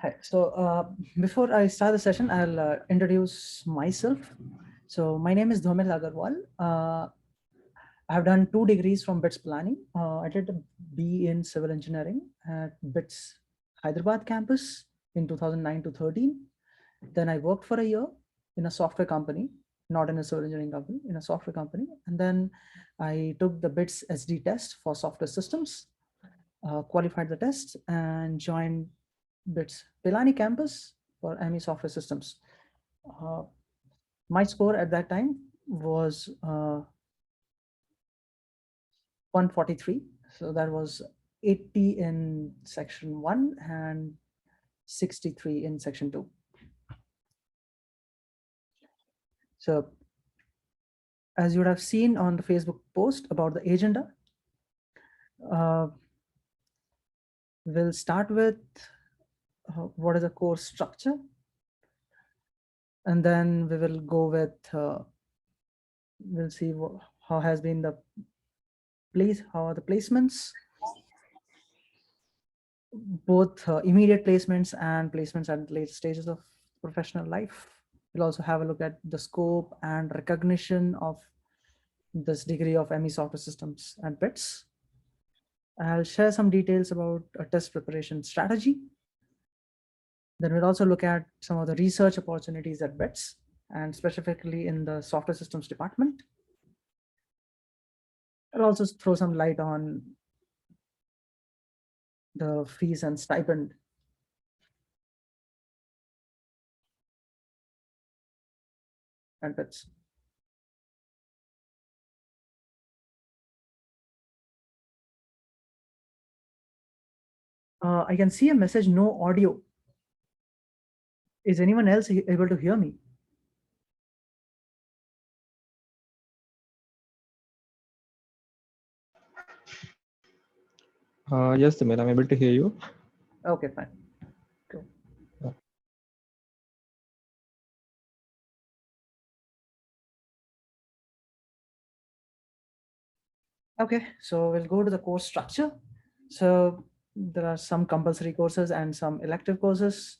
Hi. Before I start the session, I'll introduce myself. So my name is Dhomil Agarwal. I have done 2 degrees from BITS Pilani. I did a B in civil engineering at BITS Hyderabad campus in 2009 to 13. Then I worked for a year in a software company, not in a civil engineering company, in a software company. And then I took the BITS SD test for software systems, qualified the test, and joined BITS Pilani campus for ME software systems. Uh, my score at that time was 143. So that was 80 in section 1 and 63 in section 2. So as you would have seen on the Facebook post about the agenda, uh, we'll start with what is the course structure, and then we will go with we'll see how has been the how are the placements, both immediate placements and placements at late stages of professional life. We'll also have a look at the scope and recognition of this degree of ME software systems and BITS. I'll share some details about a test preparation strategy. Then we'll also look at some of the research opportunities at BITS and specifically in the software systems department. I'll also throw some light on the fees and stipend at BITS. I can see a message, no audio. Is anyone else able to hear me? Yes, Samir, I'm able to hear you. Okay, fine. Cool. Okay, so we'll go to the course structure. So there are some compulsory courses and some elective courses.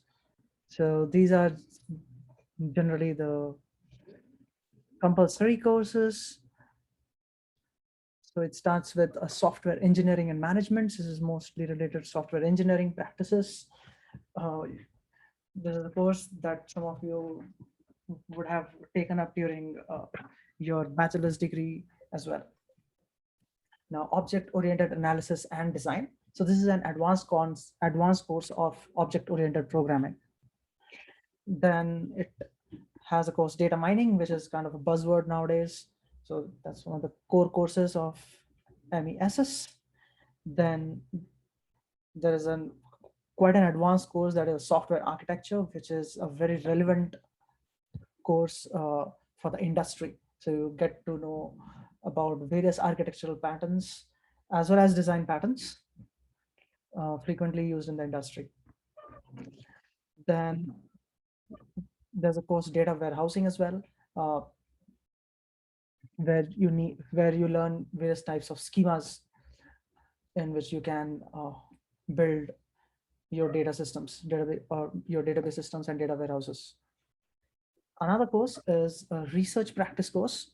So these are generally the compulsory courses. So it starts with a software engineering and management. This is mostly related to software engineering practices. This is a course that some of you would have taken up during your bachelor's degree as well. Now, object-oriented analysis and design. So this is an advanced course of object-oriented programming. Then it has a course data mining, which is kind of a buzzword nowadays. So that's one of the core courses of MESS. Then there is quite an advanced course that is software architecture, which is a very relevant course for the industry. So you get to know about various architectural patterns as well as design patterns frequently used in the industry. Then there's a course data warehousing as well, where you learn various types of schemas in which you can build your data systems, your database systems and data warehouses. Another course is a research practice course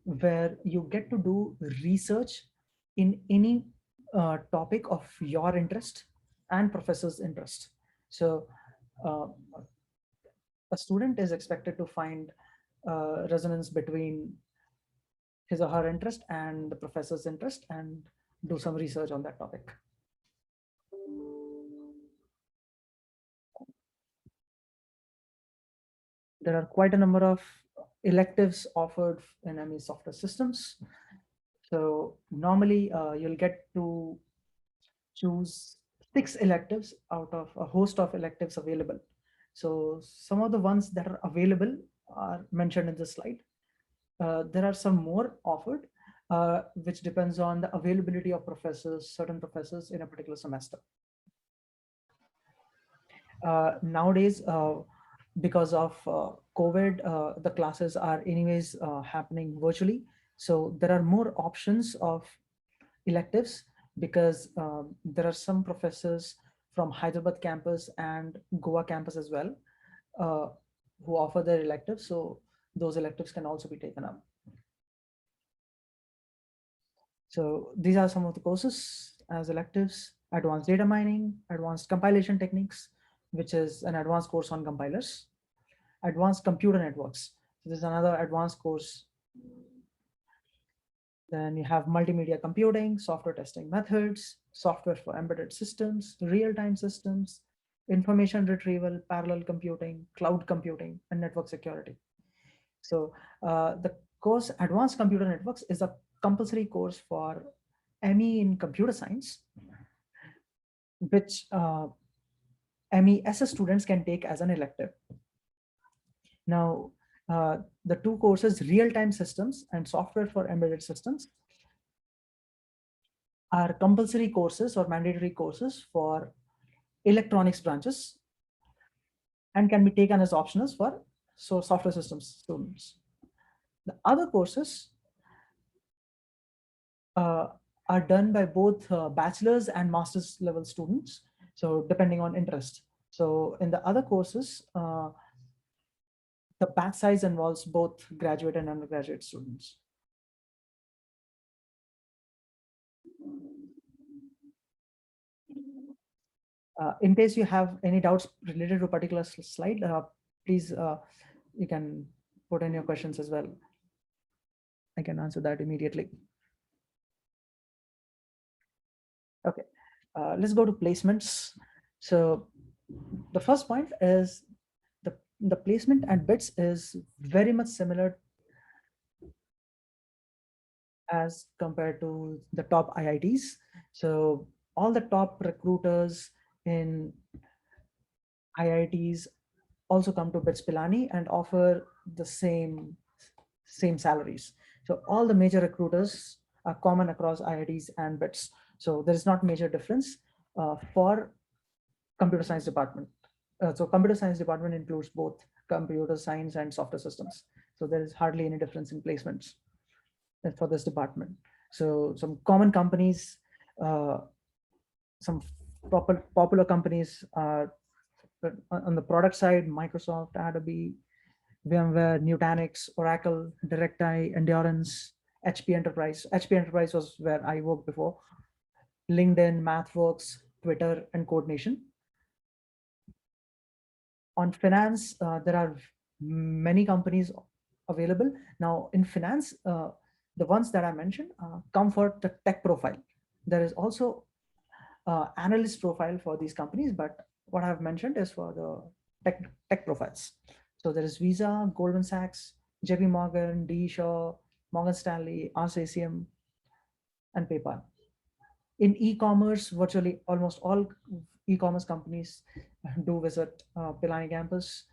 where you get to do research in any topic of your interest and professor's interest. So a student is expected to find resonance between his or her interest and the professor's interest and do some research on that topic. There are quite a number of electives offered in ME software systems. So normally you'll get to choose 6 electives out of a host of electives available. So some of the ones that are available are mentioned in this slide. There are some more offered, which depends on the availability of professors, certain professors in a particular semester. Nowadays, because of COVID, the classes are anyways happening virtually. So there are more options of electives because there are some professors from Hyderabad campus and Goa campus as well, who offer their electives. So those electives can also be taken up. So these are some of the courses as electives: advanced data mining, advanced compilation techniques, which is an advanced course on compilers, advanced computer networks. So there's another advanced course. Then you have multimedia computing, software testing methods, software for embedded systems, real-time systems, information retrieval, parallel computing, cloud computing, and network security. So the course Advanced Computer Networks is a compulsory course for ME in computer science, which MES students can take as an elective. Now, the two courses, real-time systems and software for embedded systems, are compulsory courses or mandatory courses for electronics branches and can be taken as optionals for software systems students. The other courses are done by both bachelor's and master's level students, so depending on interest. So in the other courses, the batch size involves both graduate and undergraduate students. In case you have any doubts related to a particular slide, please, you can put in your questions as well. I can answer that immediately. Okay, let's go to placements. So the first point is the placement at BITS is very much similar as compared to the top IITs. So all the top recruiters in IITs also come to BITS Pilani and offer the same salaries. So all the major recruiters are common across IITs and BITS. So there is not major difference for computer science department. So computer science department includes both computer science and software systems. So there is hardly any difference in placements for this department. So some common companies, some popular companies are on the product side: Microsoft, Adobe, VMware, Nutanix, Oracle, DirectI, Endurance, HP Enterprise. HP Enterprise was where I worked before. LinkedIn, MathWorks, Twitter, and CodeNation. On finance, there are many companies available. Now in finance, the ones that I mentioned come for the tech profile. There is also analyst profile for these companies, but what I've mentioned is for the tech profiles. So there is Visa, Goldman Sachs, JP Morgan, D. Shaw, Morgan Stanley, RCCM, and PayPal. In e-commerce, virtually almost all e-commerce companies do visit Pilani campus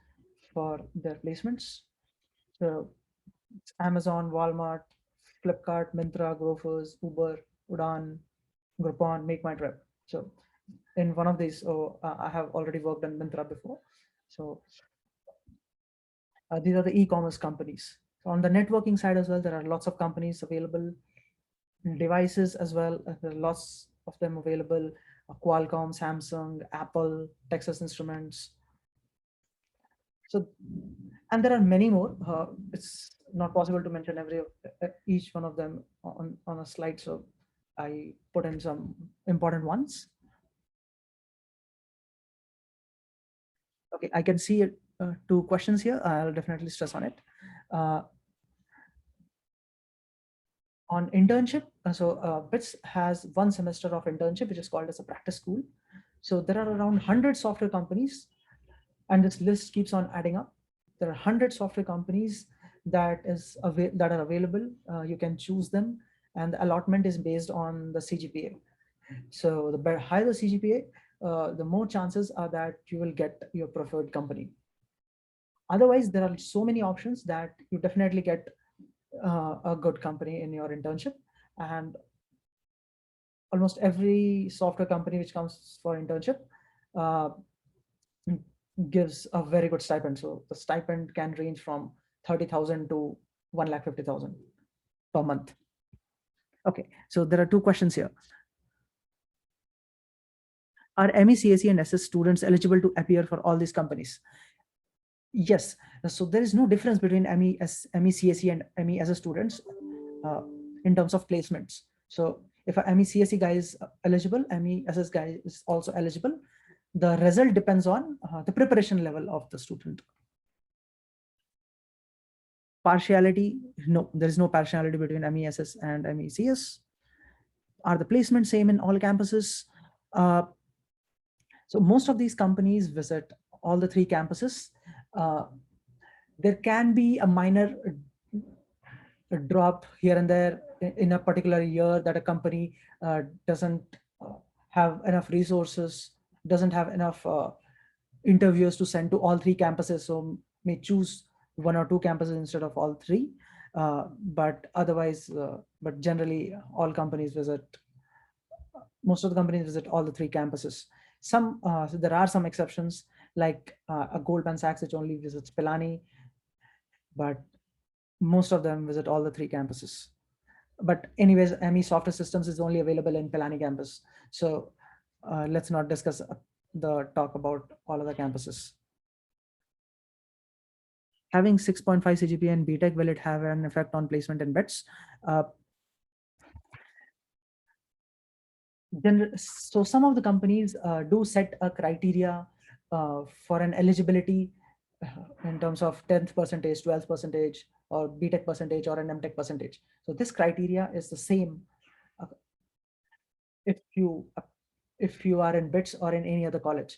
for their placements. So Amazon, Walmart, Flipkart, Myntra, Grofers, Uber, Udan, Groupon, Make My Trip. So in one of these, I have already worked on Myntra before. So these are the e-commerce companies. So on the networking side as well, there are lots of companies available. Devices as well, there are lots of them available: Qualcomm, Samsung, Apple, Texas Instruments. So, and there are many more. It's not possible to mention each one of them on a slide, so I put in some important ones. Okay, I can see two questions here. I'll definitely stress on it. On internship, BITS has one semester of internship, which is called as a practice school. So there are around 100 software companies, and this list keeps on adding up. There are 100 software companies that are available. You can choose them, and the allotment is based on the CGPA. So the higher the CGPA, the more chances are that you will get your preferred company. Otherwise, there are so many options that you definitely get a good company in your internship. And almost every software company which comes for internship gives a very good stipend. So the stipend can range from 30,000 to 1,50,000 per month. Okay, so there are two questions here. Are ME, CSE, and SS students eligible to appear for all these companies? Yes. So there is no difference between ME, CSE, and ME as a students uh, in terms of placements. So if a ME, CSE guy is eligible, ME, SS guy is also eligible. The result depends on the preparation level of the student. Partiality, no, there is no partiality between MESS and MECS. Are the placements same in all campuses? So most of these companies visit all the three campuses. There can be a minor drop here and there in a particular year that a company doesn't have enough resources, doesn't have enough interviews to send to all three campuses, so may choose one or two campuses instead of all three. But otherwise, but generally, all companies visit. Most of the companies visit all the three campuses. So there are some exceptions, like a Goldman Sachs, which only visits Pilani, but most of them visit all the three campuses. But anyways, ME Software Systems is only available in Pilani campus. So let's not discuss the talk about all other campuses. Having 6.5 CGPA in BTech, will it have an effect on placement in BETS? So some of the companies do set a criteria for an eligibility in terms of 10th percentage, 12th percentage, or BTech percentage, or an MTech percentage. So this criteria is the same uh, if you are in BITS or in any other college.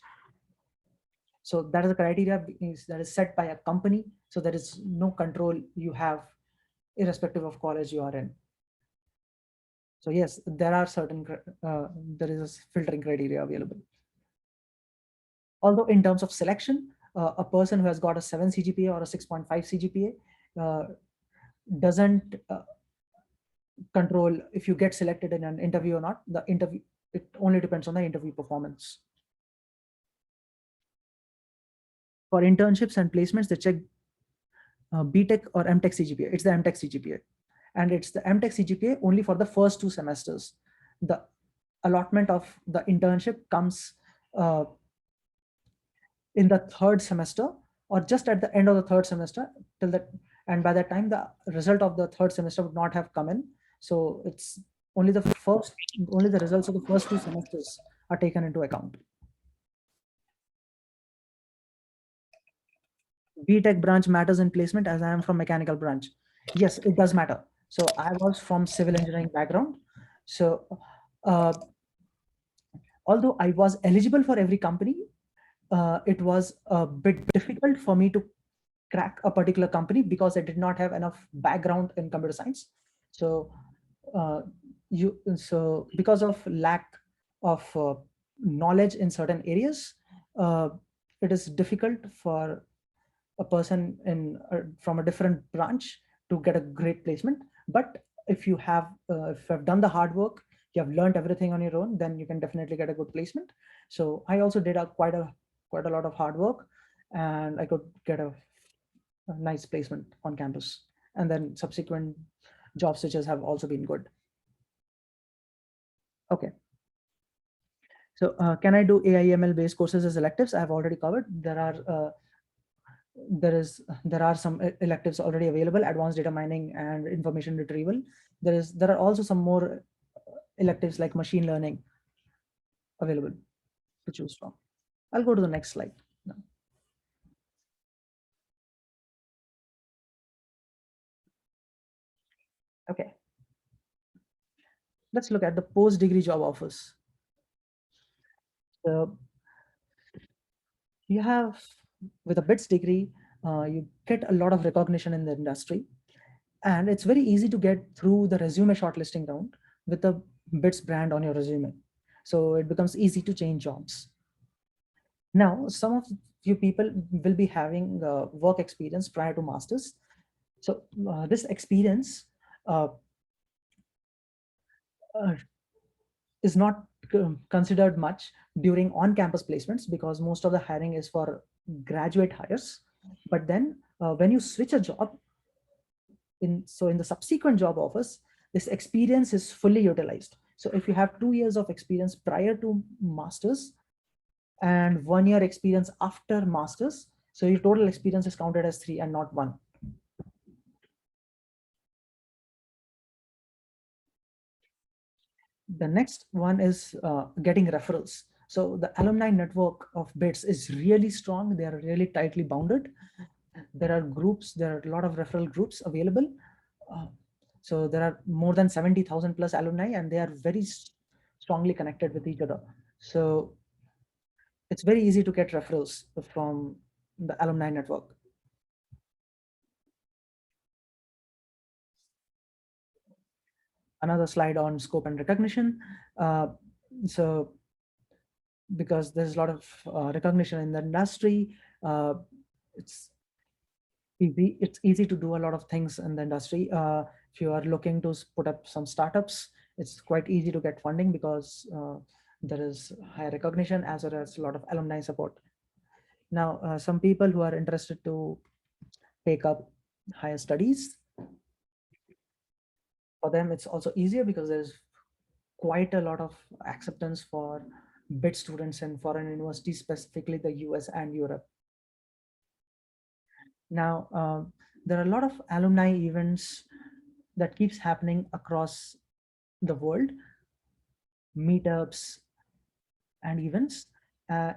So that is the criteria that is set by a company. So there is no control you have irrespective of college you are in. So yes, there are certain, there is a filtering criteria available. Although in terms of selection, a person who has got a 7 CGPA or a 6.5 CGPA doesn't control if you get selected in an interview or not. The interview, it only depends on the interview performance. For internships and placements, they check BTech or MTech CGPA. It's the MTech CGPA. And it's the MTech CGPA only for the first 2 semesters. The allotment of the internship comes in the 3rd semester, or just at the end of the 3rd semester, till that, and by that time the result of the 3rd semester would not have come in. So it's only the results of the first 2 semesters are taken into account. BTech branch matters in placement, as I am from mechanical branch. Yes, it does matter. So I was from civil engineering background. So although I was eligible for every company, it was a bit difficult for me to crack a particular company because I did not have enough background in computer science. So because of lack of knowledge in certain areas, it is difficult for a person from a different branch to get a great placement. But if you have done the hard work, you have learned everything on your own, then you can definitely get a good placement. So I also did quite a lot of hard work, and I could get a nice placement on campus. And then subsequent job switches have also been good. Okay. So can I do AIML based courses as electives? I have already covered. There are some electives already available: advanced data mining and information retrieval. There are also some more electives like machine learning available to choose from. I'll go to the next slide now. Okay. Let's look at the post-degree job offers. So you have, with a BITS degree, you get a lot of recognition in the industry, and it's very easy to get through the resume shortlisting round with the BITS brand on your resume. So it becomes easy to change jobs. Now, some of you people will be having work experience prior to masters. So this experience is not considered much during on-campus placements, because most of the hiring is for graduate hires. But then when you switch a job, in the subsequent job offers, this experience is fully utilized. So if you have 2 years of experience prior to masters, and 1 year experience after masters. So your total experience is counted as 3 and not 1. The next one is getting referrals. So the alumni network of BITS is really strong. They are really tightly bounded. There are groups, there are a lot of referral groups available. Uh, so there are more than 70,000 plus alumni, and they are very strongly connected with each other. So it's very easy to get referrals from the alumni network. Another slide on scope and recognition. So because there's a lot of recognition in the industry, it's easy to do a lot of things in the industry. If you are looking to put up some startups, it's quite easy to get funding because there is high recognition as well as a lot of alumni support. Now, some people who are interested to take up higher studies, for them it's also easier because there's quite a lot of acceptance for BIT students in foreign universities, specifically the US and Europe. Now, there are a lot of alumni events that keeps happening across the world, meetups and events,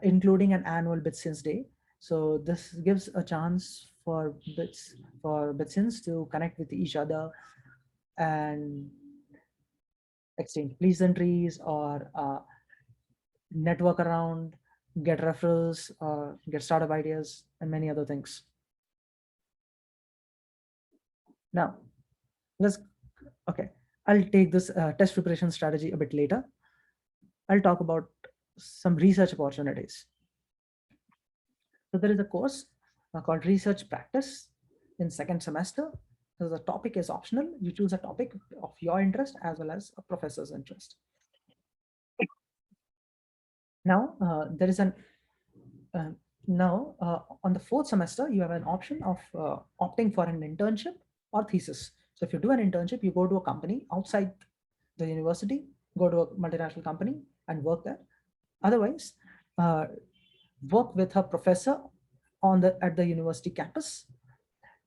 including an annual BitSins Day. So this gives a chance for BitSins to connect with each other and exchange pleasantries or network around, get referrals, get startup ideas, and many other things. Now, I'll take this test preparation strategy a bit later. I'll talk about some research opportunities. So there is a course called Research Practice in second semester. So the topic is optional. You choose a topic of your interest as well as a professor's interest. Now, there is an on the fourth semester, you have an option of opting for an internship or thesis. So if you do an internship, you go to a company outside the university, go to a multinational company and work there. Otherwise, work with a professor at the university campus.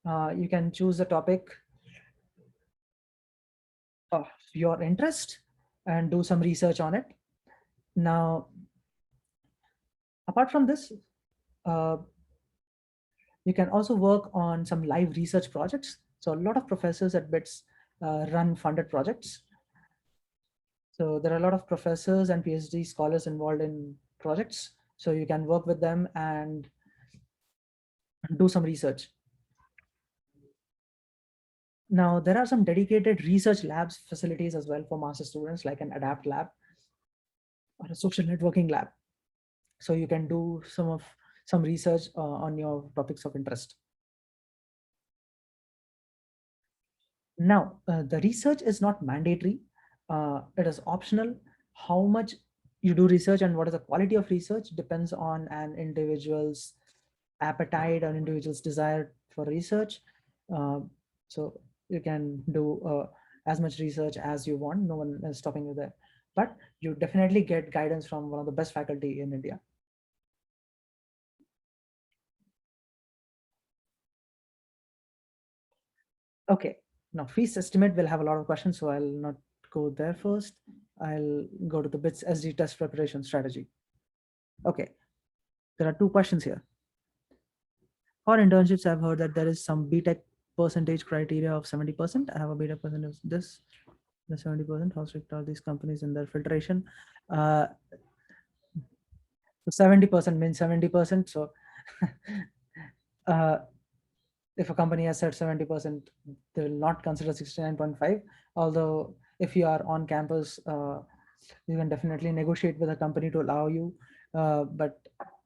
You can choose a topic of your interest and do some research on it. Now, apart from this, you can also work on some live research projects. So a lot of professors at BITS run funded projects. So there are a lot of professors and PhD scholars involved in projects. So you can work with them and do some research. Now, there are some dedicated research labs facilities as well for master students, like an ADAPT lab or a social networking lab. So you can do some research on your topics of interest. Now, the research is not mandatory. It is optional. How much you do research and what is the quality of research depends on an individual's appetite or individual's desire for research. So you can do as much research as you want. No one is stopping you there. But you definitely get guidance from one of the best faculty in India. Okay, now fees estimate will have a lot of questions, so I'll not go there first. I'll go to the BITS SD test preparation strategy. Okay, there are two questions here. For internships, I've heard that there is some BTech percentage criteria of 70%. I have a BTech percentage of this, the 70%. How strict are these companies in their filtration? 70% means 70%. So if a company has said 70%, they will not consider 69.5. Although if you are on campus, you can definitely negotiate with a company to allow you, but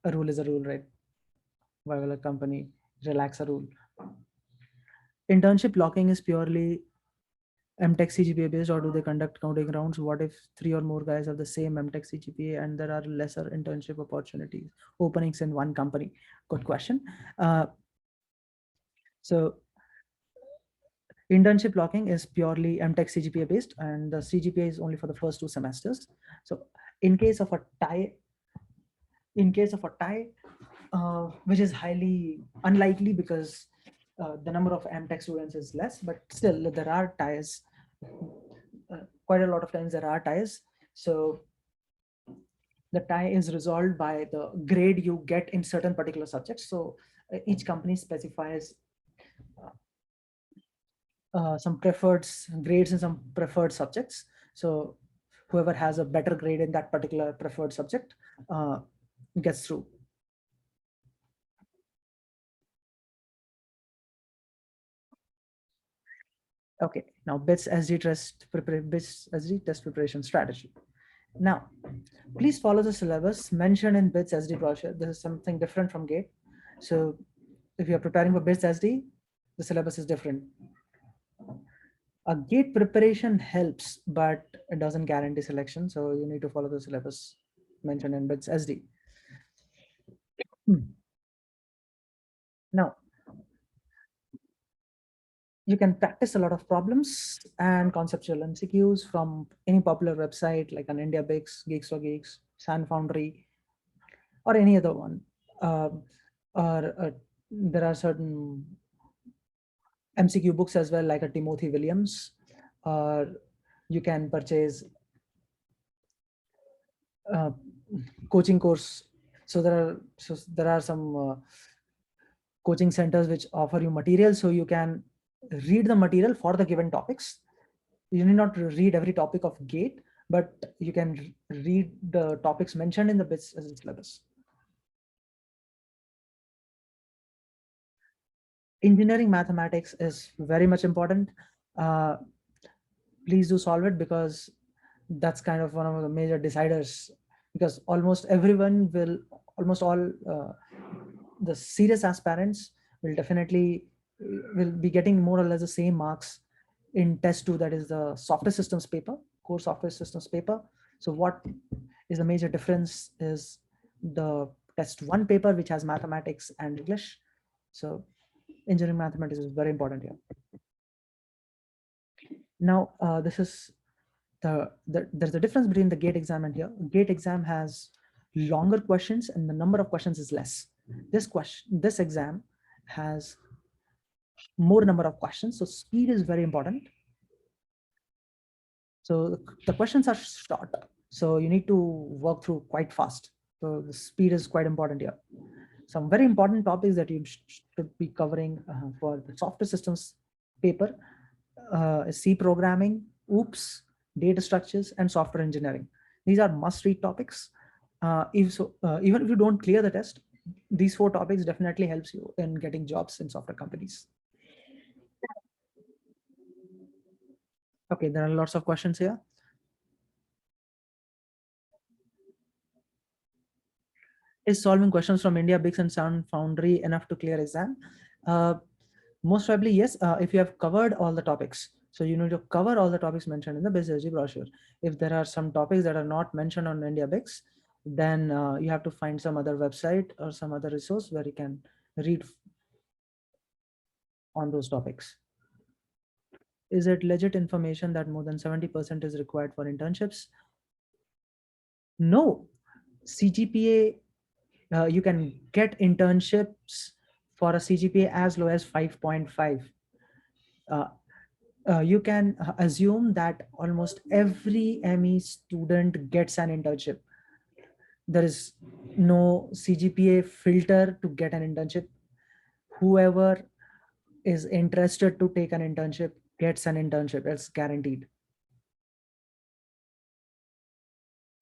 a rule is a rule, right? Why will a company relax a rule? Internship locking is purely MTech CGPA based, or do they conduct counting rounds? What if 3 or more guys have the same MTech CGPA and there are lesser internship opportunities, openings in one company? Good question. So internship locking is purely MTech CGPA based, and the CGPA is only for the first 2 semesters. So in case of a tie, In case of a tie, which is highly unlikely because the number of MTech students is less, but still there are ties. Quite a lot of times there are ties. So the tie is resolved by the grade you get in certain particular subjects. So each company specifies some preferred grades in some preferred subjects. So whoever has a better grade in that particular preferred subject gets through. Okay, now BITS SD test preparation strategy. Now, please follow the syllabus mentioned in BITS SD brochure. This is something different from GATE. So if you're preparing for BITS SD, the syllabus is different. A GATE preparation helps, but it doesn't guarantee selection. So you need to follow the syllabus mentioned in BITS SD. Now, you can practice a lot of problems and conceptual MCQs from any popular website like an India Bix, Geeks for Geeks, San Foundry, or any other one. Or there are certain MCQ books as well, like a Timothy Williams, or you can purchase coaching course. So there are some coaching centers which offer you material, so you can read the material for the given topics. You need not read every topic of GATE, but you can read the topics mentioned in the BITS syllabus. Engineering mathematics is very much important. Please do solve it, because that's kind of one of the major deciders, because almost all the serious aspirants will definitely will be getting more or less the same marks in test 2, that is the software systems paper, core software systems paper. So what is the major difference is the test 1 paper, which has mathematics and English. So engineering mathematics is very important here. Now, this is there's a difference between the GATE exam and here. GATE exam has longer questions and the number of questions is less. This exam has more number of questions, so speed is very important. So the questions are short, so you need to work through quite fast. So the speed is quite important here. Some very important topics that you should be covering for the software systems paper is C programming, OOPS, data structures, and software engineering. These are must-read topics. Even if you don't clear the test, these 4 topics definitely helps you in getting jobs in software companies. Okay, there are lots of questions here. Is solving questions from India Bix and Sound Foundry enough to clear exam? Most probably yes, if you have covered all the topics. So you need to cover all the topics mentioned in the BizSG brochure. If there are some topics that are not mentioned on India Bix, then you have to find some other website or some other resource where you can read on those topics. Is it legit information that more than 70% is required for internships? No. CGPA, you can get internships for a CGPA as low as 5.5. You can assume that almost every ME student gets an internship. There is no CGPA filter to get an internship. Whoever is interested to take an internship gets an internship. It's guaranteed.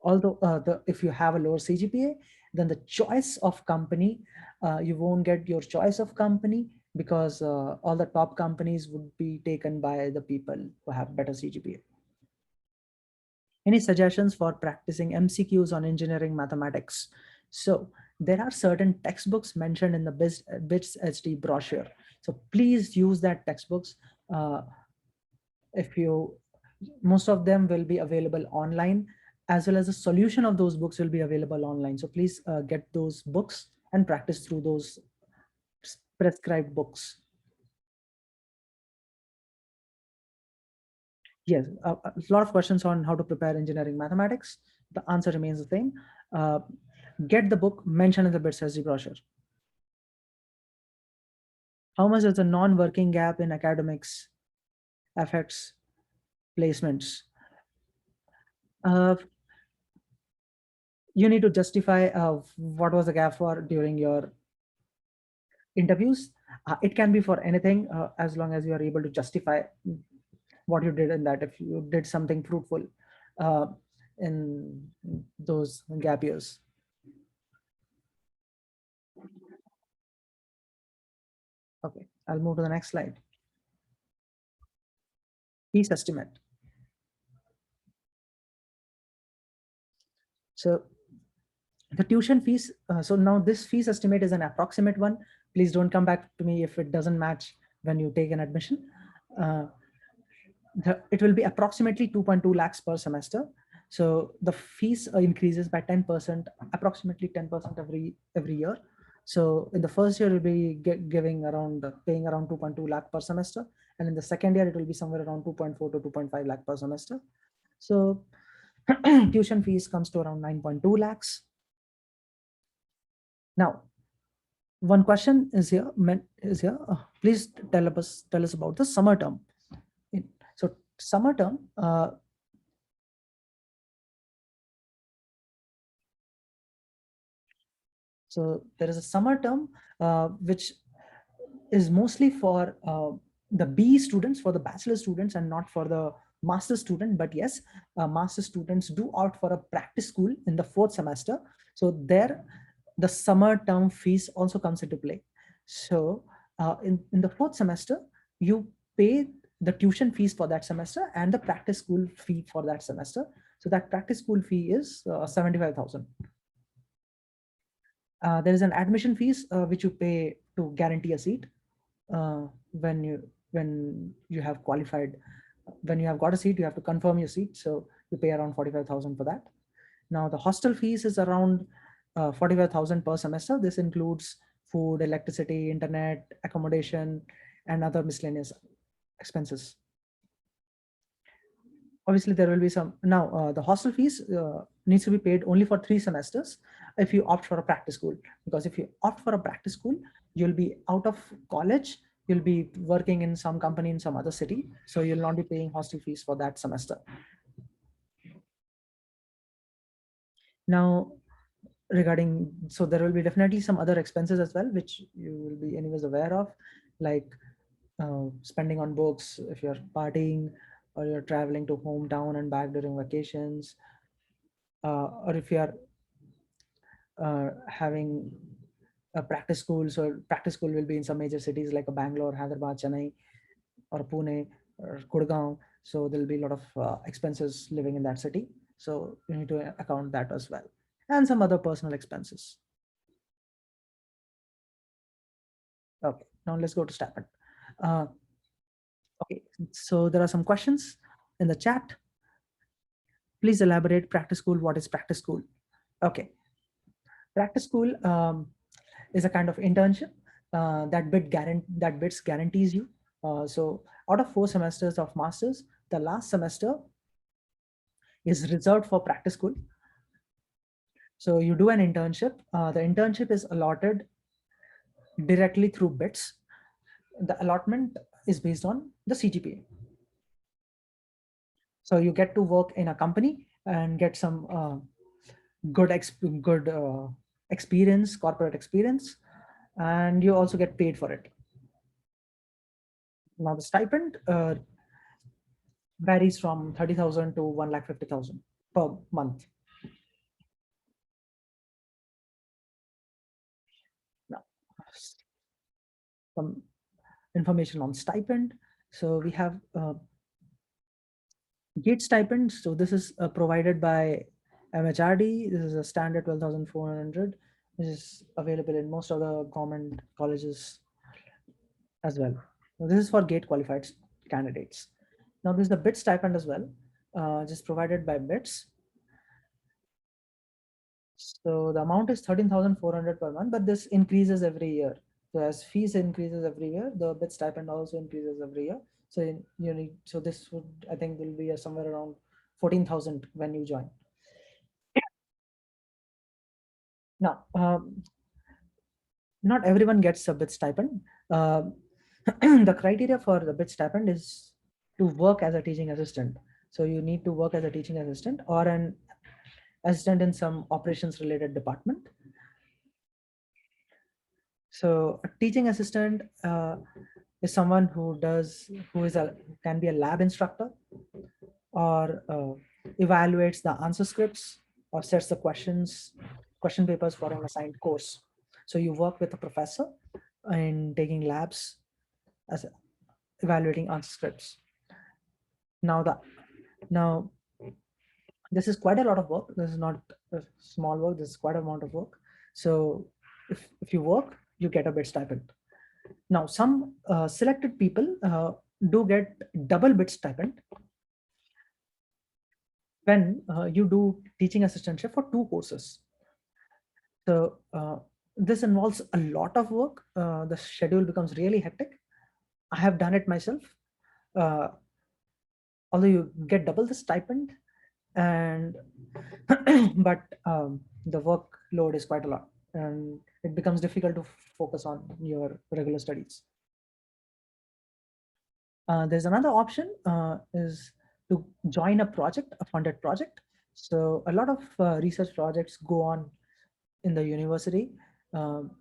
Although if you have a lower CGPA, then the choice of company, you won't get your choice of company, because all the top companies would be taken by the people who have better CGPA. Any suggestions for practicing MCQs on engineering mathematics? So there are certain textbooks mentioned in the BITS HD brochure. So please use that textbooks. Most of them will be available online, as well as the solution of those books will be available online. So please get those books and practice through those prescribed books. Yes, a lot of questions on how to prepare engineering mathematics. The answer remains the same. Get the book mentioned in the bid strategy brochure. How much does the non-working gap in academics affects placements? You need to justify what was the gap for during your interviews. It can be for anything as long as you are able to justify what you did in that. If you did something fruitful uh, in those gap years. Okay, I'll move to the next slide. Fees estimate. So the tuition fees, so now this fees estimate is an approximate one. Please don't come back to me if it doesn't match when you take an admission. It will be approximately 2.2 lakhs per semester. So the fees increases by 10%, approximately 10% every year. So in the first year, you'll be paying around 2.2 lakh per semester. And in the second year, it will be somewhere around 2.4 to 2.5 lakh per semester. So tuition fees comes to around 9.2 lakhs. Now, one question is here. Please tell us about the summer term. So summer term, so there is a summer term which is mostly for the B students, for the bachelor students, and not for the master student. But yes, master students do opt for a practice school in the fourth semester. So there, the summer term fees also comes into play. So in the fourth semester, you pay the tuition fees for that semester and the practice school fee for that semester. So that practice school fee is 75,000. There is an admission fees which you pay to guarantee a seat when you have qualified. When you have got a seat, you have to confirm your seat. So you pay around 45,000 for that. Now the hostel fees is around 45,000 per semester. This includes food, electricity, internet, accommodation, and other miscellaneous expenses. Obviously there will be some. Now the hostel fees needs to be paid only for 3 semesters if you opt for a practice school, because if you opt for a practice school, you'll be out of college, you'll be working in some company in some other city, so you'll not be paying hostel fees for that semester. Now regarding, so there will be definitely some other expenses as well which you will be anyways aware of, like spending on books if you're partying or you're traveling to hometown and back during vacations, or if you are having a practice school. So practice school will be in some major cities like Bangalore, Hyderabad, Chennai, or Pune, or Gurgaon. So there'll be a lot of expenses living in that city. So you need to account that as well, and some other personal expenses. Okay, now let's go to stipend. Okay, so there are some questions in the chat. Please elaborate practice school. What is practice school? Okay, practice school is a kind of internship that BITS guarantees you. So out of 4 semesters of masters, the last semester is reserved for practice school. So you do an internship. The internship is allotted directly through BITS. The allotment is based on the CGPA. So you get to work in a company and get some good experience, corporate experience, and you also get paid for it. Now the stipend varies from 30,000 to 1,50,000 per month. Now, some information on stipend. So we have gate stipend. So this is provided by MHRD. This is a standard 12,400, which is available in most of the government colleges as well. So this is for gate qualified candidates. Now there's the BIT stipend as well, just provided by BITS. So the amount is 13,400 per month, but this increases every year. So as fees increases every year, the BIT stipend also increases every year. So you need, so this would, I think, will be somewhere around 14,000 when you join. Now, not everyone gets a bit stipend. The criteria for the bit stipend is to work as a teaching assistant. So you need to work as a teaching assistant or an assistant in some operations related department. So a teaching assistant is someone who is a can be a lab instructor or evaluates the answer scripts or sets the question papers for an assigned course. So you work with a professor in taking labs as evaluating answer scripts. Now the now this is quite a lot of work. This is not a small work. This is quite a amount of work. So if you work, you get a bit stipend. Now some selected people do get double bit stipend when you do teaching assistantship for 2 courses. So this involves a lot of work. The schedule becomes really hectic. I have done it myself. Uh, Although you get double the stipend, and but the workload is quite a lot, and it becomes difficult to focus on your regular studies. There's another option is to join a project, a funded project. So a lot of research projects go on in the university. Um,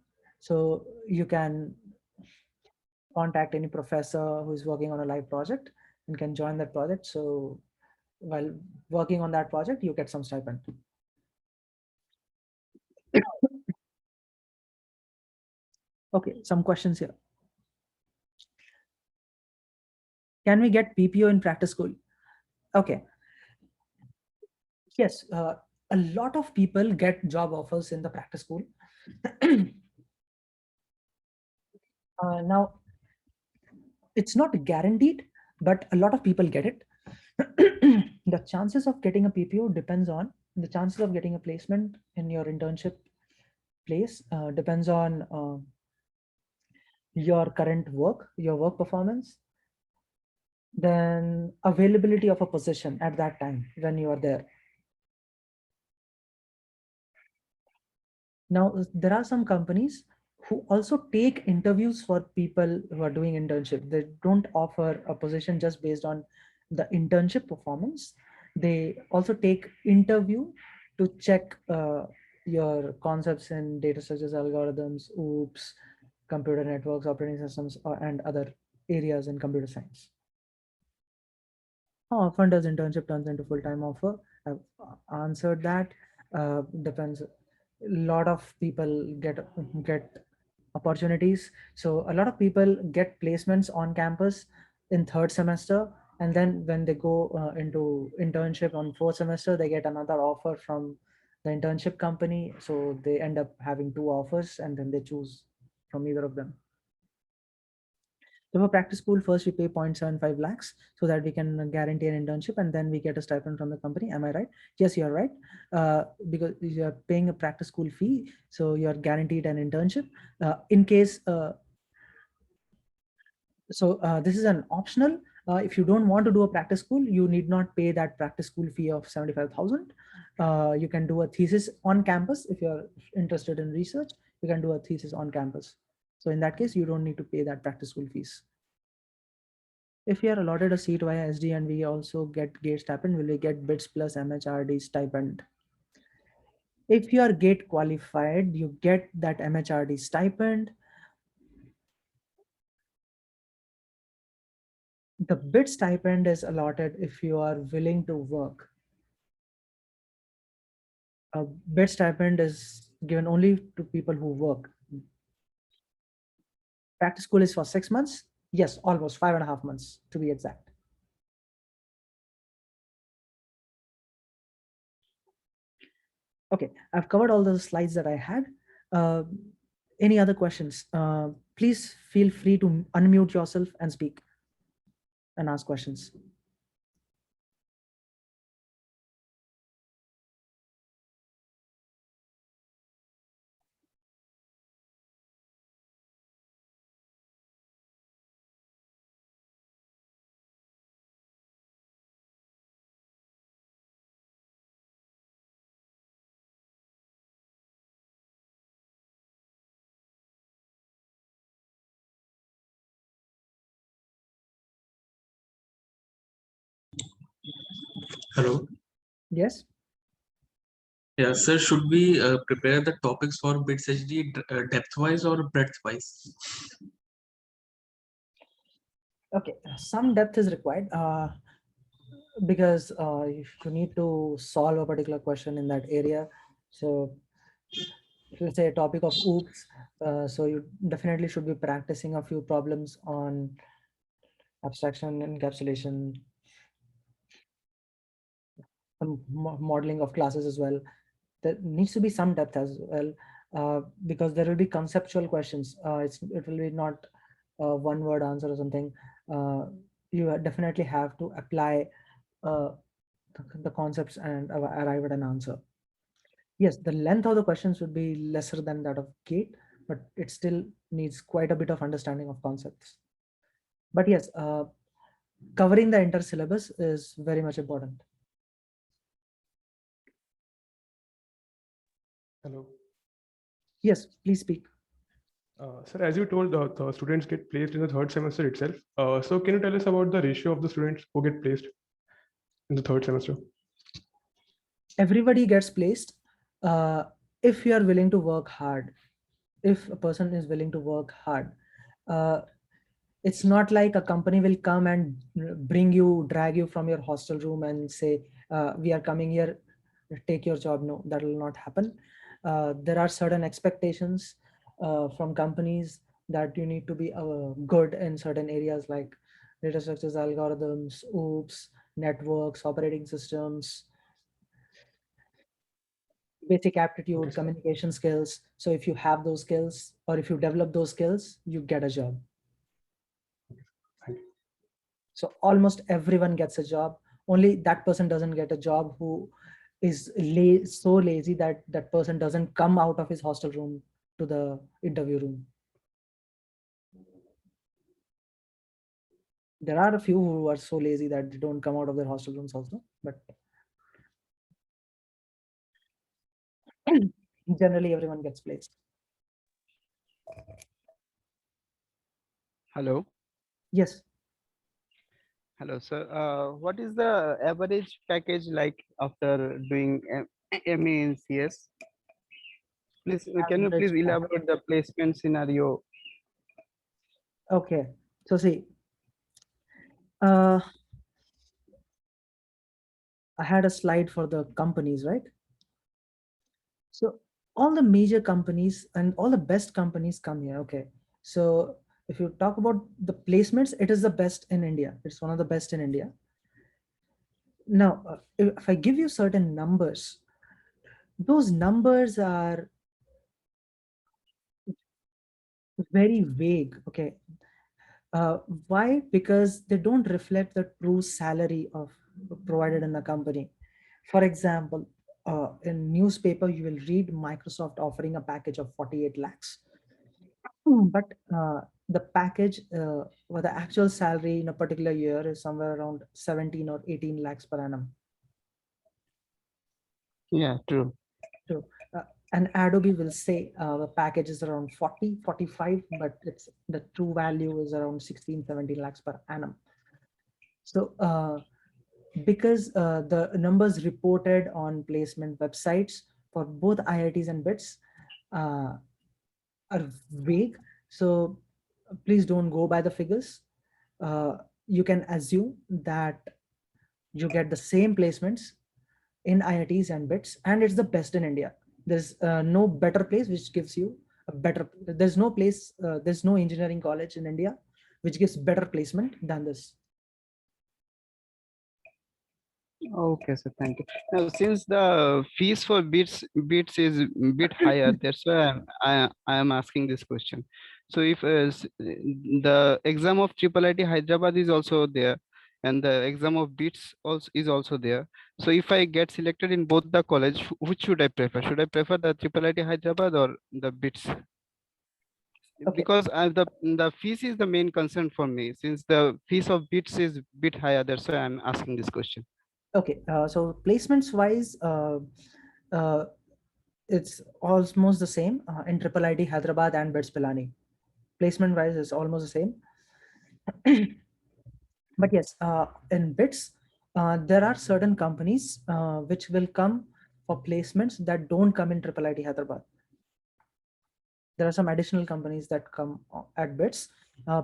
so you can contact any professor who is working on a live project and can join that project. So while working on that project, you get some stipend. Okay, some questions here. Can we get PPO in practice school? Okay, yes, a lot of people get job offers in the practice school. Now, it's not guaranteed, but a lot of people get it. The chances of getting a PPO depends on the chances of getting a placement in your internship place depends on your current work, your work performance, then availability of a position at that time when you are there. Now, there are some companies who also take interviews for people who are doing internship. They don't offer a position just based on the internship performance. They also take interview to check your concepts in data structures, algorithms, OOPS, computer networks, operating systems, and other areas in computer science. How often does internship turns into full-time offer? I've answered that. Depends. A lot of people get opportunities. So a lot of people get placements on campus in third semester, and then when they go into internship on fourth semester, they get another offer from the internship company. So they end up having 2 offers, and then they choose from either of them. So for practice school, first we pay 0.75 lakhs so that we can guarantee an internship, and then we get a stipend from the company. Am I right? Yes, you're right. Because you're paying a practice school fee, so you're guaranteed an internship. In case, this is an optional. If you don't want to do a practice school, you need not pay that practice school fee of 75,000. You can do a thesis on campus. If you're interested in research, you can do a thesis on campus. So in that case, you don't need to pay that practice school fees. If we are allotted a seat via SD and we also get gate stipend, will we get bits plus MHRD stipend? If you are gate qualified, you get that MHRD stipend. The bit stipend is allotted if you are willing to work. A bit stipend is given only to people who work. Practice school is for 6 months. Yes, almost 5.5 months to be exact. Okay, I've covered all the slides that I had. Uh, any other questions? Please feel free to unmute yourself and speak and ask questions. Hello. Yes. Yeah, sir, should we prepare the topics for BITS HD depth-wise or breadth-wise? Okay, some depth is required because you need to solve a particular question in that area. So let's say a topic of oops. So you definitely should be practicing a few problems on abstraction, encapsulation, modeling of classes as well. There needs to be some depth as well because there will be conceptual questions. It will be not one word answer or something. You definitely have to apply the concepts and arrive at an answer. Yes, the length of the questions would be lesser than that of GATE, but it still needs quite a bit of understanding of concepts. But yes, covering the inter syllabus is very much important. Hello. Yes, please speak. Sir, as you told, the students get placed in the third semester itself. So can you tell us about the ratio of the students who get placed in the third semester? Everybody gets placed if you are willing to work hard. If a person is willing to work hard, uh, it's not like a company will come and drag you from your hostel room and say, we are coming here, take your job. No, that will not happen. There are certain expectations from companies that you need to be good in certain areas like data structures, algorithms, oops, networks, operating systems, basic aptitude, Okay, sir. communication skills. So if you have those skills or if you develop those skills, you get a job. Thank you. So almost everyone gets a job. Only that person doesn't get a job who is so lazy that that person doesn't come out of his hostel room to the interview room. There are a few who are so lazy that they don't come out of their hostel rooms also, but generally everyone gets placed. Hello. Yes. Hello, sir. What is the average package like after doing MA in CS? Please, can you Average please elaborate the placement scenario? Okay. So see, I had a slide for the companies, right? So all the major companies and all the best companies come here. Okay. So if you talk about the placements, it is the best in India. It's one of the best in India. Now, if I give you certain numbers, those numbers are very vague. Okay. Why? Because they don't reflect the true salary of provided in the company. For example, in newspaper, you will read Microsoft offering a package of 48 lakhs. But the package or the actual salary in a particular year is somewhere around 17 or 18 lakhs per annum. Yeah, true. So, and Adobe will say the package is around 40, 45, but it's the true value is around 16, 17 lakhs per annum. So because the numbers reported on placement websites for both IITs and BITS are vague. So please don't go by the figures. You can assume that you get the same placements in IITs and BITS, and it's the best in India. There's no better place which gives you a better, there's no place, there's no engineering college in India which gives better placement than this. Okay, sir. Thank you. Now, since the fees for bits is a bit higher, that's why I am asking this question. So if the exam of Triple IT Hyderabad is also there, and the exam of bits also is also there. So if I get selected in both the college, which should I prefer? Should I prefer the Triple IT Hyderabad or the bits? Okay. Because the fees is the main concern for me. Since the fees of bits is bit higher, that's why I'm asking this question. Okay, so placements wise, uh, it's almost the same in Triple IT Hyderabad and BITS Pilani. Placement wise is almost the same. But yes, in BITS, There are certain companies which will come for placements that don't come in Triple IT Hyderabad. There are some additional companies that come at BITS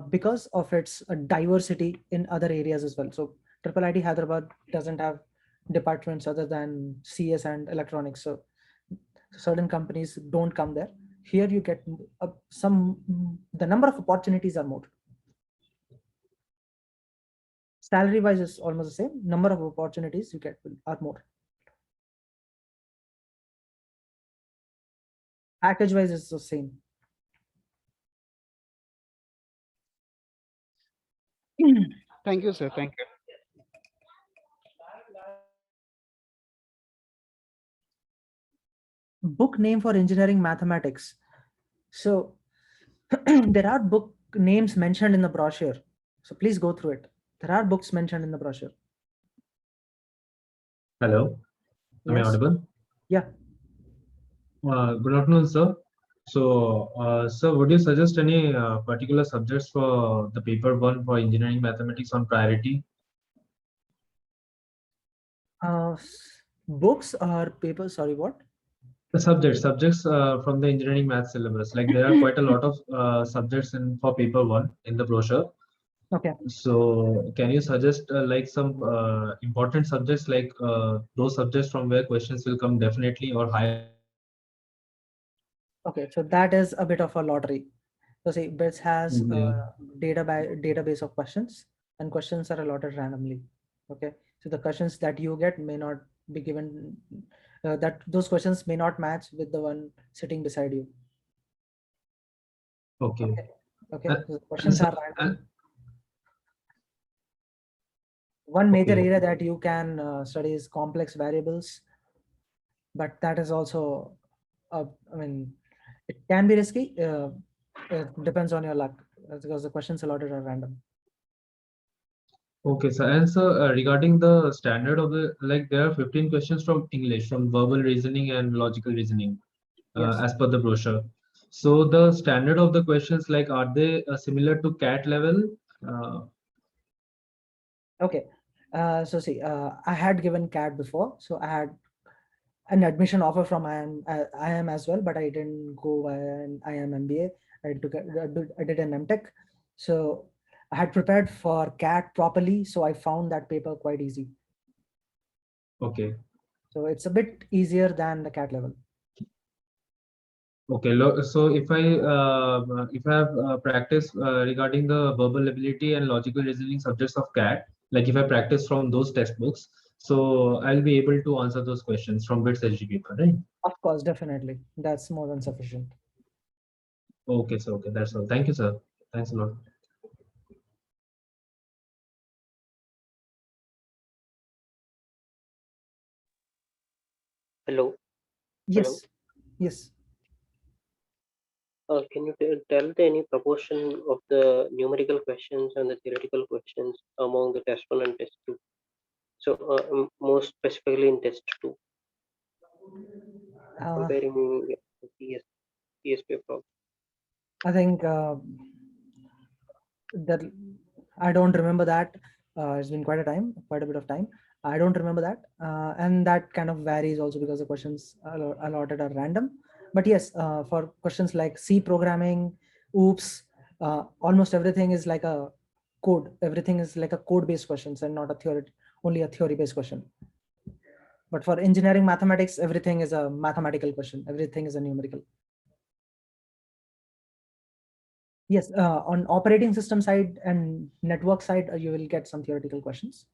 because of its diversity in other areas as well. So Triple IT Hyderabad doesn't have departments other than CS and electronics. So certain companies don't come there. Here you get the number of opportunities are more. Salary wise is almost the same. Number of opportunities you get are more. Package wise is the same. Thank you, sir. Thank you. Book name for engineering mathematics. So there are book names mentioned in the brochure. So please go through it. There are books mentioned in the brochure. Hello, am I Yes. audible? Yeah. Good afternoon, sir. So, sir, would you suggest any particular subjects for the paper one for engineering mathematics on priority? Books or papers? Sorry, what? The subjects from the engineering math syllabus. Like there are quite a lot of subjects in for paper one in the brochure. Okay. So, can you suggest like some important subjects, like those subjects from where questions will come definitely or higher? Okay. So that is a bit of a lottery. So see, BITS has Yeah. database of questions, and questions are allotted randomly. Okay. So the questions that you get may not be given. That those questions may not match with the one sitting beside you. Okay. Okay. Okay. And- So the and questions so- are random. One major Okay. area that you can study is complex variables, but that is also, I mean, it can be risky. It depends on your luck because the questions allotted are random. Okay, sir. And so regarding the standard of the, like there are 15 questions from English, from verbal reasoning and logical reasoning, Yes. as per the brochure. So the standard of the questions, like, are they similar to CAT level? Okay. So see, I had given CAT before, so I had an admission offer from IIM as well, but I didn't go via an IIM MBA. I did an MTech. So I had prepared for CAT properly, so I found that paper quite easy. Okay. So it's a bit easier than the CAT level. Okay. So if I have practice regarding the verbal ability and logical reasoning subjects of CAT, like if I practice from those textbooks, so I'll be able to answer those questions from BITS SG paper, right? Of course, definitely. That's more than sufficient. Okay, so okay, that's all. Thank you, sir. Thanks a lot. Hello. Yes. Yes. Can you tell any proportion of the numerical questions and the theoretical questions among the test 1 and test 2? So, more specifically in test 2, comparing PS paper. I think that I don't remember that. It's been quite a bit of time. I don't remember that, and that kind of varies also because the questions allotted are random. But yes, for questions like C programming, OOPS, almost everything is like a code. Everything is like a code-based questions and not only a theory-based question. But for engineering mathematics, everything is a mathematical question. Everything is a numerical. Yes, on operating system side and network side, you will get some theoretical questions,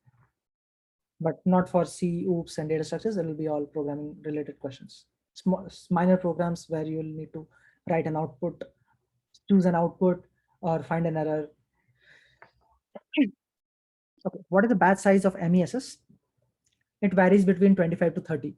but not for C, OOPS, and data structures. It will be all programming related questions. Small, minor programs where you will need to write an output, choose an output, or find an error. Okay, what is the batch size of MESS? It varies between 25 to 30.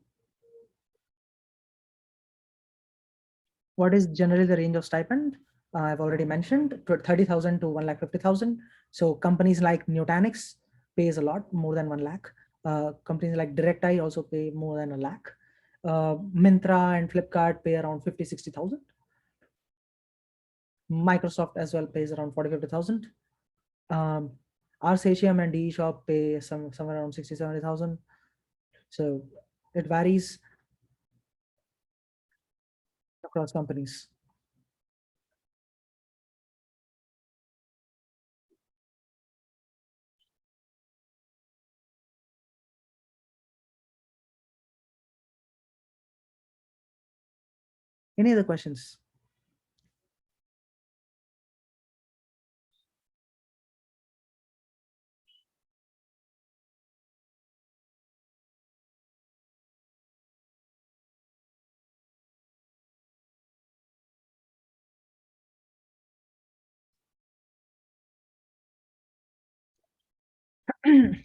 What is generally the range of stipend? I've already mentioned 30,000 to 1,50,000. So companies like Nutanix pays a lot more than 1 lakh. Companies like DirectEye also pay more than 1 lakh. Myntra and Flipkart pay around 50, 60,000. Microsoft as well pays around 40, 50,000. Our Satium and DE shop pay somewhere around 60,000-70,000. So it varies across companies. Any other questions?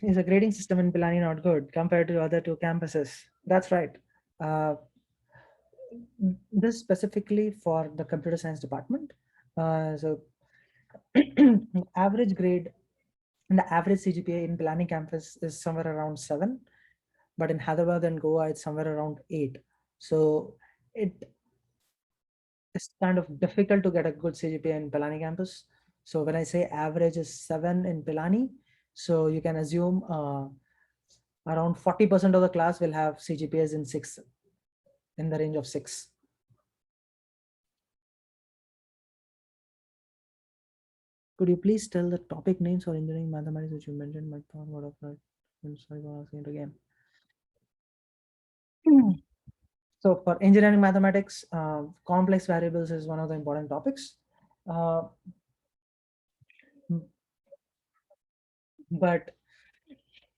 Is a grading system in Pilani not good compared to other two campuses? That's right. This specifically for the computer science department. So average grade and the average CGPA in Pilani campus is somewhere around 7, but in Hyderabad and Goa it's somewhere around 8. So it's kind of difficult to get a good CGPA in Pilani campus. So when I say average is 7 in Pilani, so you can assume around 40% of the class will have CGPAs in 6, in the range of 6. Could you please tell the topic names for engineering mathematics which you mentioned? My thought would have like, I'm sorry for asking it again. So for engineering mathematics, complex variables is one of the important topics. But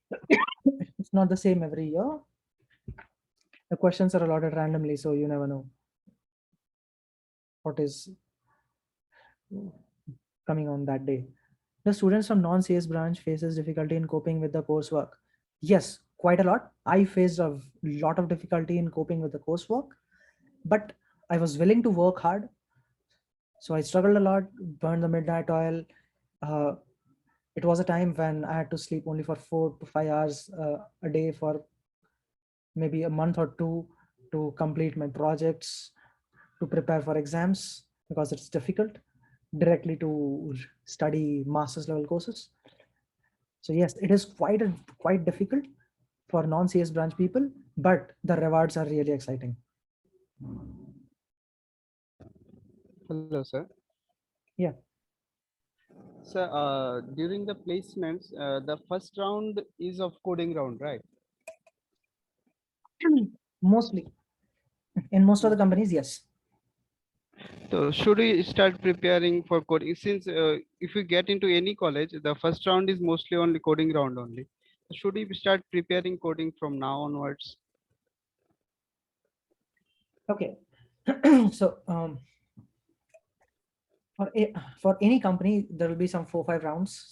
it's not the same every year. The questions are allotted randomly, so you never know what is coming on that day. The students from non-CS branch faces difficulty in coping with the coursework. Yes, quite a lot. I faced a lot of difficulty in coping with the coursework, but I was willing to work hard. So I struggled a lot, burned the midnight oil. It was a time when I had to sleep only for 4 to 5 hours a day for maybe a month or two to complete my projects, to prepare for exams, because it's difficult directly to study master's level courses. So yes, it is quite difficult for non-CS branch people, but the rewards are really exciting. Hello, sir. Yeah. So during the placements, the first round is of coding round, right? Mostly. In most of the companies, yes. So should we start preparing for coding? Since if we get into any college, the first round is mostly only coding round only. Should we start preparing coding from now onwards? Okay. So for any company, there will be some 4-5 rounds.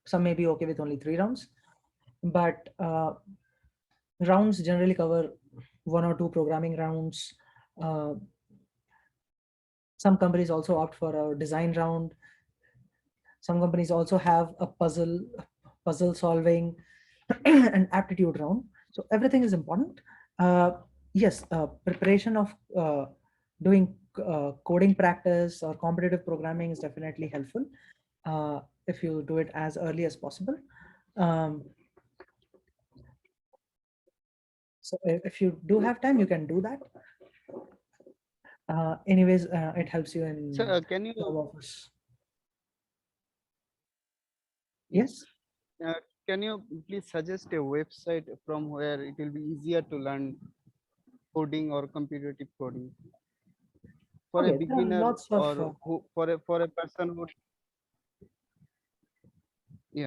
Some may be okay with only 3 rounds, but rounds generally cover 1 or 2 programming rounds. Some companies also opt for a design round. Some companies also have a puzzle solving and aptitude round. So everything is important. Yes, preparation of doing coding practice or competitive programming is definitely helpful if you do it as early as possible. So if you do have time, you can do that. Anyways, it helps you in So can you job offers. Yes. can you please suggest a website from where it will be easier to learn coding or competitive coding for a Okay, there are beginner lots of or who, for a person who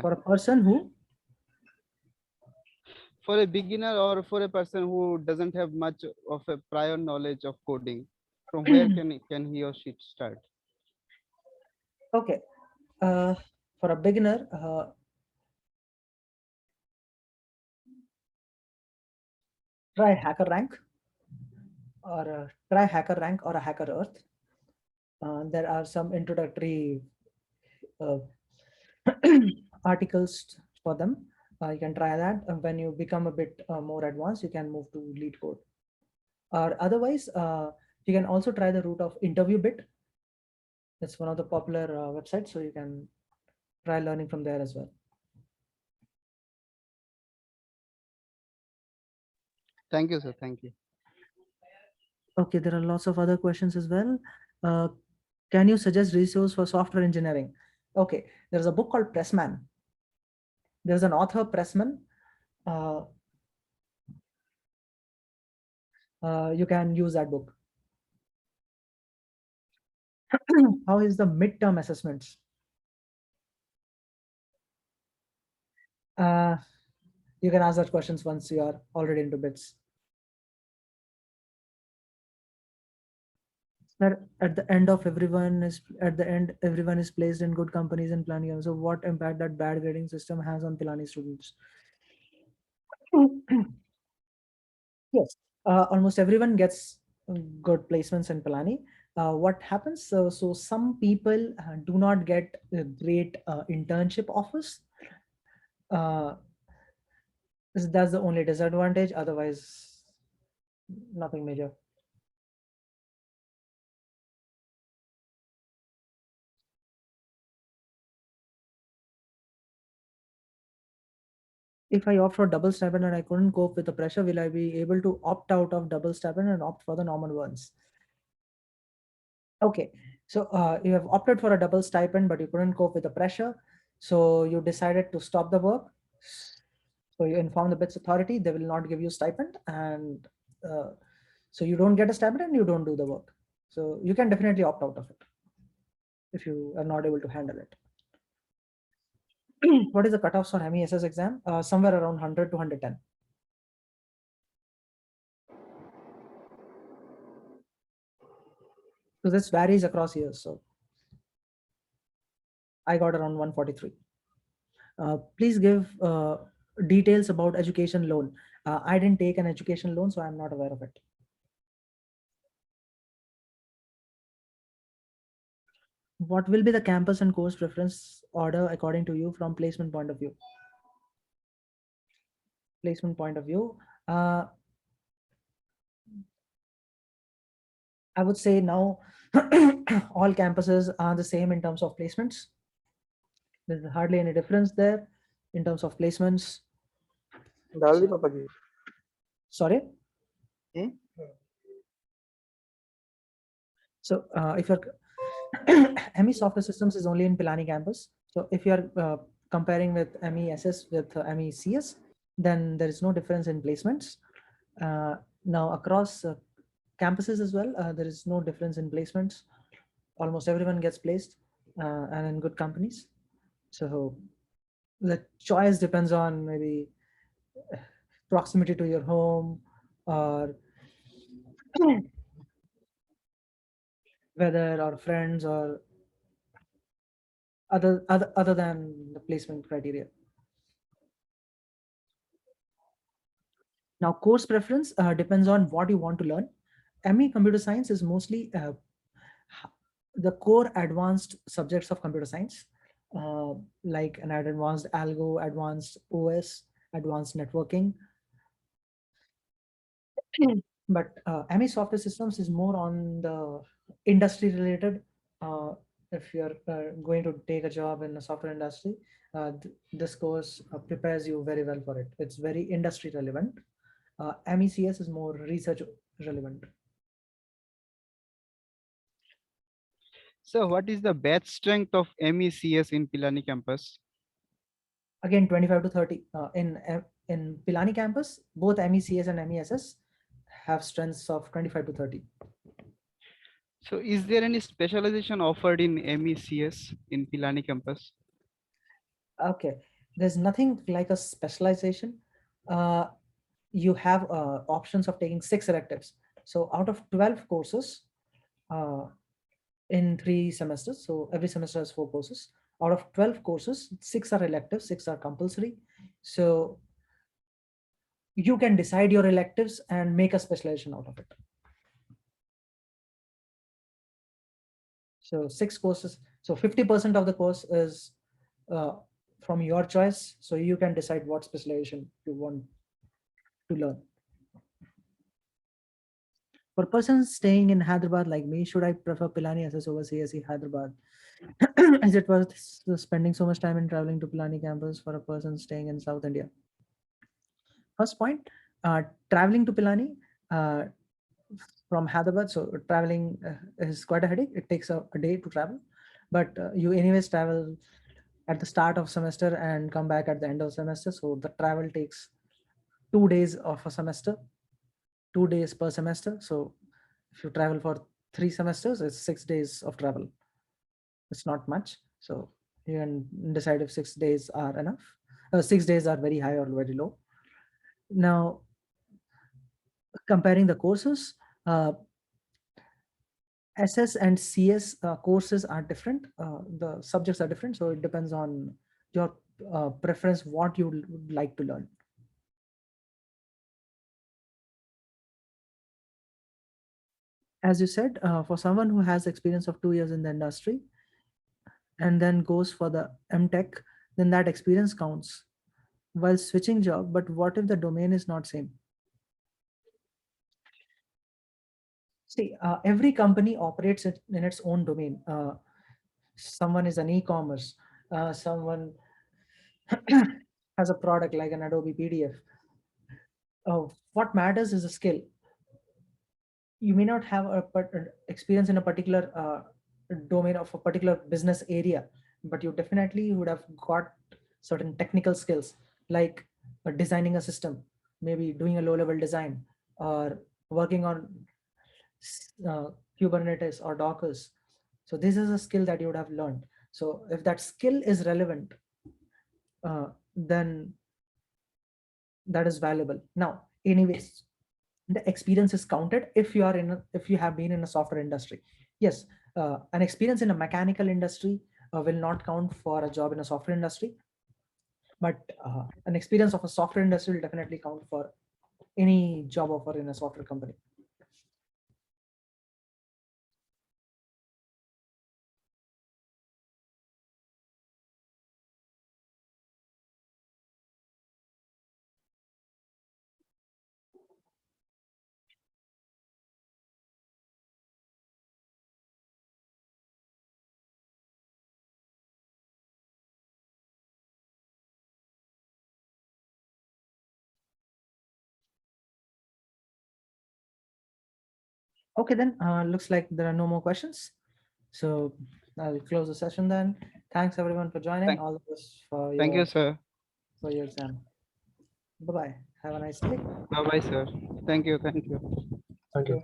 for a person who for a beginner or for a person who doesn't have much of a prior knowledge of coding, from where can he or she start? okay, for a beginner, try Hacker Rank or try Hacker Rank or a Hacker Earth. There are some introductory articles for them. You can try that. And when you become a bit more advanced, you can move to Lead Code. Or otherwise, you can also try the route of Interview Bit. It's one of the popular websites, so you can try learning from there as well. Thank you, sir. Thank you. Okay, there are lots of other questions as well. Can you suggest resource for software engineering? Okay, there's a book called Pressman. There's an author, Pressman. You can use that book. How is the midterm assessments? You can ask that questions once you are already into bits. Sir, at the end, everyone is placed in good companies in Pilani. So what impact that bad grading system has on Pilani students? Yes, almost everyone gets good placements in Pilani. What happens? So some people do not get great internship offers. That's the only disadvantage. Otherwise, nothing major. If I opt for double stipend and I couldn't cope with the pressure, will I be able to opt out of double stipend and opt for the normal ones? Okay, so you have opted for a double stipend, but you couldn't cope with the pressure. So you decided to stop the work. So you inform the BITS authority, they will not give you stipend, and so you don't get a stipend and you don't do the work. So you can definitely opt out of it if you are not able to handle it. What is the cutoffs for MESS exam? Somewhere around 100 to 110. So this varies across years. So I got around 143. Please give details about education loan. I didn't take an education loan, so I'm not aware of it. What will be the campus and course preference order according to you from placement point of view? Placement point of view. I would say now all campuses are the same in terms of placements. There's hardly any difference there in terms of placements. Sorry? So if you're ME software systems is only in Pilani campus. So if you're comparing with MESS with MECS, then there is no difference in placements. Now across campuses as well, there is no difference in placements. Almost everyone gets placed and in good companies. So the choice depends on maybe proximity to your home or whether or friends or other than the placement criteria. Now course preference depends on what you want to learn. ME computer science is mostly the core advanced subjects of computer science, like an advanced algo, advanced OS, advanced networking. But ME software systems is more on the industry related. If you're going to take a job in the software industry, this course prepares you very well for it. It's very industry relevant. MECS is more research relevant. So what is the batch strength of MECS in Pilani campus? Again, 25 to 30. In Pilani campus, both MECS and MESS have strengths of 25 to 30. So is there any specialization offered in MECS in Pilani campus? Okay, there's nothing like a specialization. You have options of taking 6 electives. So out of 12 courses in 3 semesters, so every semester has 4 courses. Out of 12 courses, 6 are electives, 6 are compulsory. So you can decide your electives and make a specialization out of it. So 6 courses, so 50% of the course is from your choice. So you can decide what specialization you want to learn. For a person staying in Hyderabad like me, should I prefer Pilani SS over CSE Hyderabad? Is it worth spending so much time in traveling to Pilani campus for a person staying in South India? First point, traveling to Pilani from Hyderabad, so traveling is quite a headache. It takes a day to travel, but you anyways travel at the start of semester and come back at the end of semester. So the travel takes 2 days of a semester, 2 days per semester. So if you travel for 3 semesters, it's 6 days of travel. It's not much. So you can decide if 6 days are enough. 6 days are very high or very low. Now, comparing the courses, SS and CS courses are different. The subjects are different. So it depends on your preference, what you would like to learn. As you said, for someone who has experience of 2 years in the industry and then goes for the MTech, then that experience counts while switching job. But what if the domain is not same? See, every company operates it in its own domain. Someone is an e-commerce, someone has a product like an Adobe PDF. What matters is a skill. You may not have a experience in a particular domain of a particular business area, but you definitely would have got certain technical skills like designing a system, maybe doing a low-level design, or working on Kubernetes or Dockers. So this is a skill that you would have learned. So if that skill is relevant, then that is valuable. Now, anyways, the experience is counted if you are if you have been in a software industry. Yes, an experience in a mechanical industry will not count for a job in a software industry, but an experience of a software industry will definitely count for any job offer in a software company. Okay, then looks like there are no more questions. So I'll close the session then. Thanks everyone for joining. All of us for Thank you, sir. for your exam. Bye-bye. Have a nice day. Bye bye, sir. Thank you. Thank you. Thank you.